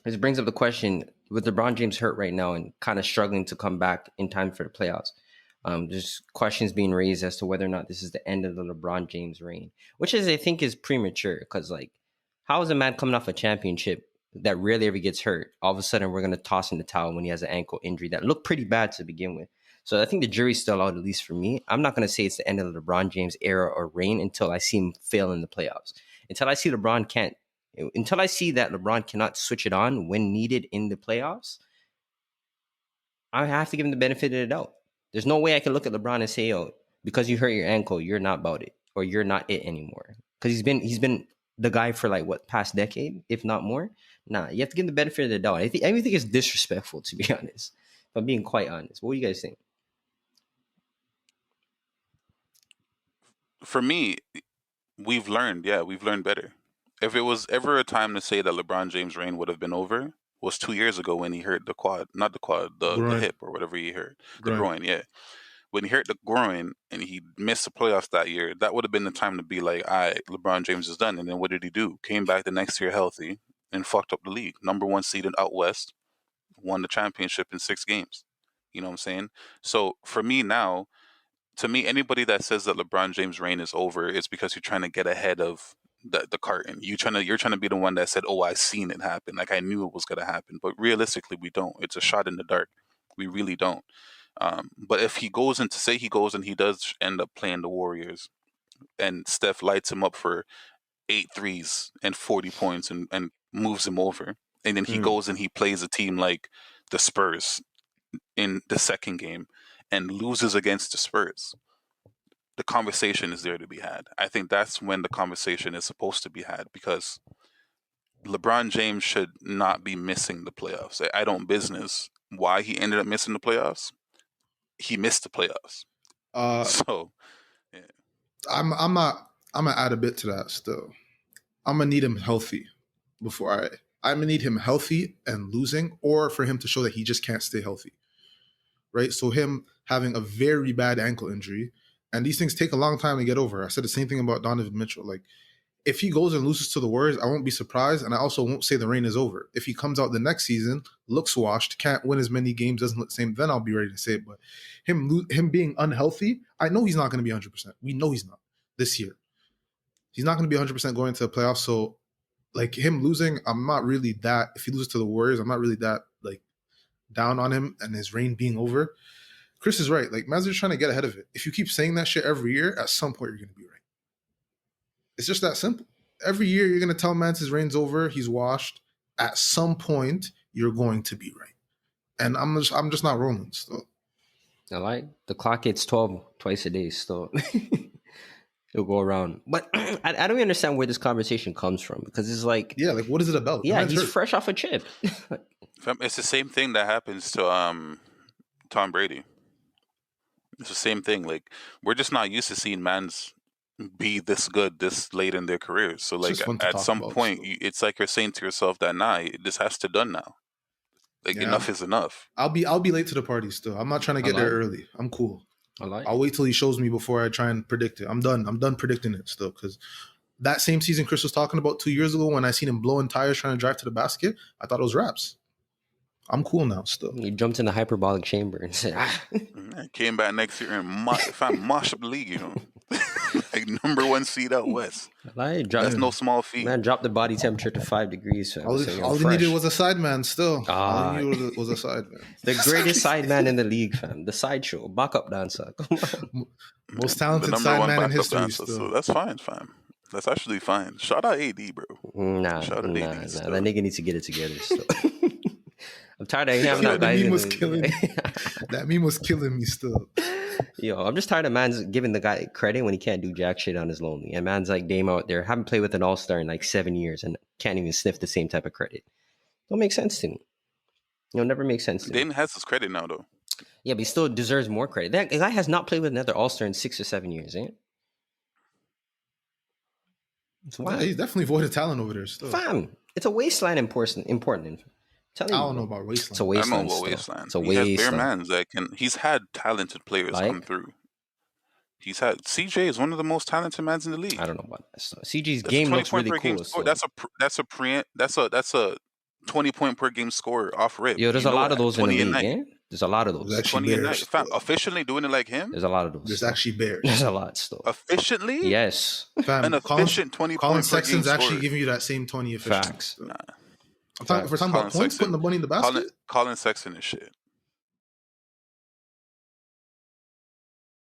This brings up the question with LeBron James hurt right now and kind of struggling to come back in time for the playoffs. There's questions being raised as to whether or not this is the end of the LeBron James reign, which I think is premature because, like, how is a man coming off a championship that rarely ever gets hurt? All of a sudden, we're going to toss in the towel when he has an ankle injury that looked pretty bad to begin with. So I think the jury's still out, at least for me. I'm not going to say it's the end of the LeBron James era or reign until I see him fail in the playoffs. Until I see that LeBron cannot switch it on when needed in the playoffs, I have to give him the benefit of the doubt. There's no way I can look at LeBron and say, "Oh, because you hurt your ankle, you're not about it, or you're not it anymore." Because he's been the guy for like past decade, if not more. Nah, you have to give him the benefit of the doubt. I even think it's disrespectful, to be honest. If I'm being quite honest, what do you guys think? For me, we've learned better. If it was ever a time to say that LeBron James' reign would have been over, was 2 years ago when he hurt the quad, not the quad, the hip or whatever he hurt, the groin, yeah. When he hurt the groin and he missed the playoffs that year, that would have been the time to be like, all right, LeBron James is done. And then what did he do? Came back the next year healthy and fucked up the league. Number 1 seeded out west, won the championship in 6 games. You know what I'm saying? So for me now, to me, anybody that says that LeBron James' reign is over, it's because you're trying to get ahead of the curtain. You're trying to be the one that said, "Oh, I seen it happen. Like I knew it was gonna happen." But realistically, we don't. It's a shot in the dark. We really don't. But if he goes and he does end up playing the Warriors, and Steph lights him up for 8 threes and 40 points and moves him over, and then he goes and he plays a team like the Spurs in the second game and loses against the Spurs, the conversation is there to be had. I think that's when the conversation is supposed to be had, because LeBron James should not be missing the playoffs. I don't business why he ended up missing the playoffs. He missed the playoffs. So, yeah. I'm gonna add a bit to that still. I'm gonna need him healthy before I'm gonna need him healthy and losing, or for him to show that he just can't stay healthy. Right? So him having a very bad ankle injury, and these things take a long time to get over. I said the same thing about Donovan Mitchell. Like, if he goes and loses to the Warriors, I won't be surprised, and I also won't say the reign is over. If he comes out the next season, looks washed, can't win as many games, doesn't look the same, then I'll be ready to say it. But him being unhealthy, I know he's not going to be 100%. We know he's not this year. He's not going to be 100% going into the playoffs. So, like, him losing, I'm not really that. If he loses to the Warriors, I'm not really that like down on him and his reign being over. Chris is right. Like, man's just trying to get ahead of it. If you keep saying that shit every year, at some point you're going to be right. It's just that simple. Every year you're going to tell Mance his reign's over, he's washed. At some point you're going to be right. And I'm just not rolling still. I like the clock hits 12 twice a day still. It'll go around. But I don't understand where this conversation comes from, because it's like, yeah, like, what is it about? Yeah, he's fresh off a chip. It's the same thing that happens to Tom Brady. It's the same thing. Like, we're just not used to seeing mans be this good this late in their careers. So, like, at some point, it's like you're saying to yourself that, nah, this has to done now. Like, enough is enough. I'll be late to the party still. I'm not trying to get there early. I'm cool. I'll wait till he shows me before I try and predict it. I'm done predicting it still, because that same season Chris was talking about 2 years ago, when I seen him blowing tires trying to drive to the basket, I thought it was raps. I'm cool now still. He jumped in the hyperbolic chamber and said, I came back next year and mash up the league, you know. Like, number 1 seed out west. That's no small feat. Man, dropped the body temperature to 5 degrees. All he needed was a sideman still. All he needed was a sideman. The greatest sideman in the league, fam. The sideshow. Backup dancer. Come on. Most talented sideman in history dancer, still. So that's fine, fam. That's actually fine. Shout out AD, bro. Nah. That nigga needs to get it together still. I'm tired of having that guy. That meme was killing me still. Yo, I'm just tired of man's giving the guy credit when he can't do jack shit on his lonely. And man's like Dame out there, haven't played with an all-star in like 7 years and can't even sniff the same type of credit. Don't make sense to me. It'll never make sense to me. Dame has his credit now, though. Yeah, but he still deserves more credit. That guy has not played with another all-star in 6 or 7 years, ain't it? Yeah, he's definitely void of talent over there still. Fam, it's a waistline important. I don't know about waistline. It's a waistline. I know about waistline. It's a waistline. He has bare mans that can. He's had talented players come through. He's had CJ is one of the most talented mans in the league. I don't know about that. So CJ's game looks really cool. So. That's a 20-point per game score off rip. Yo, there's a lot of those in the league. Eh? There's a lot of those. 20 a night. Fam, officially doing it like him. There's a lot of those. There's actually bears. There's a lot still. Efficiently, yes. Fam, an efficient 20 Colin point per game Sexton's actually scorer. giving you that same 20 efficiency. Facts. Nah. If we're talking about points, putting the money in the basket. Colin Sexton is shit.